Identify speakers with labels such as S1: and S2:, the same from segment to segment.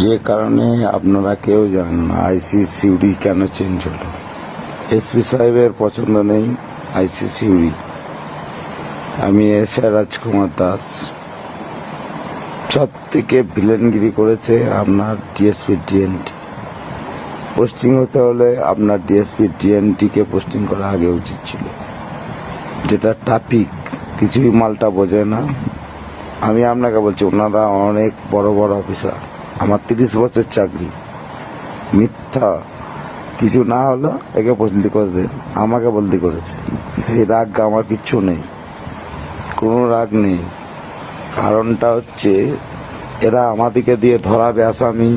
S1: যে কারণে আপনারা কেউ জানেন না আইসিসিউডি কেন চেঞ্জ হলো। এসপি সাহেবের পছন্দ নেই আইসিসিউডি। আমি এসআই রাজকুমার দাস। সব থেকে ভিলেনগিরি করেছে আপনার ডিএসপি ডিএনটি। পোস্টিং হতে হলে আপনার ডিএসপি ডিএনটিকে পোস্টিং করা আগে উচিত ছিল। যেটা ট্রাফিক কিছুই মালটা বোঝে না। আমি আপনাকে বলছি, ওনারা অনেক বড় বড় অফিসার। আমার 30 বছর চাকরি। মিথ্যা কিছু না হলো একে বদলি করে দেন, আমাকে বদলি করেছে। সেই রাগ আমার কিচ্ছু নেই, কোনো রাগ নেই। কারণটা হচ্ছে এরা আমাদেরকে দিয়ে ধরাবে আসামি,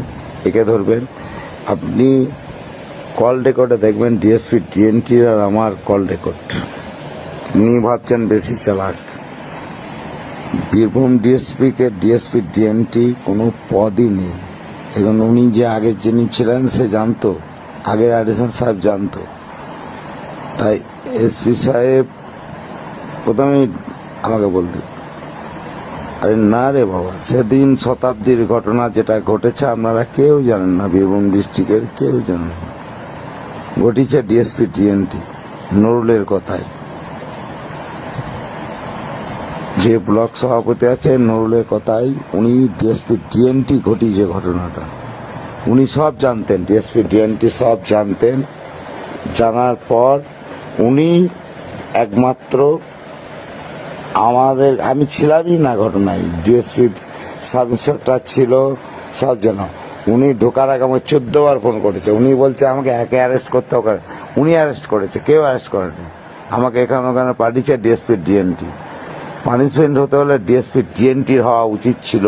S1: একে ধরবেন। আপনি কল রেকর্ডে দেখবেন ডিএসপি ডিএনটি আর আমার কল রেকর্ড। উনি ভাবছেন বেশি চালাক। বীরভূম ডিএসপিকে ডিএসপি ডিএনটি কোনো পদই নেই। এখন উনি যে আগের যিনি ছিলেন সে জানতো, আগের অ্যাডিশন সাহেব জানতো। তাই এসপি সাহেব প্রথমেই আমাকে বলতে, আরে না রে বাবা, সেদিন শতাব্দীর ঘটনা যেটা ঘটেছে আপনারা কেউ জানেন না, বীরভূম ডিস্ট্রিক্টের কেউ জানেন না। ঘটিছে ডিএসপি ডিএনটি নুরুলের কথায়। যে ব্লক সভাপতি আছে নুরুলের কথাই, উনি ডিএসপি ডিএনটি ঘটিয়েছে ঘটনাটা। উনি সব জানতেন, ডিএসপি ডিএনটি সব জানতেন। জানার পর উনি একমাত্র আমাদের, আমি ছিলামই না ঘটনায়, ডিএসপি সাব ইন্সপেক্টর ছিল, সব যেন। উনি ঢোকার আগে আমার 14 বার ফোন করেছে। উনি বলছে আমাকে একে অ্যারেস্ট করতে হবে। উনি অ্যারেস্ট করেছে, কেউ অ্যারেস্ট করেনি। আমাকে এখানে ওখানে পাঠিয়েছে ডিএসপি ডিএনটি। পানিশমেন্ট হতে হলে ডিএসপি ডিএনটির হওয়া উচিত ছিল।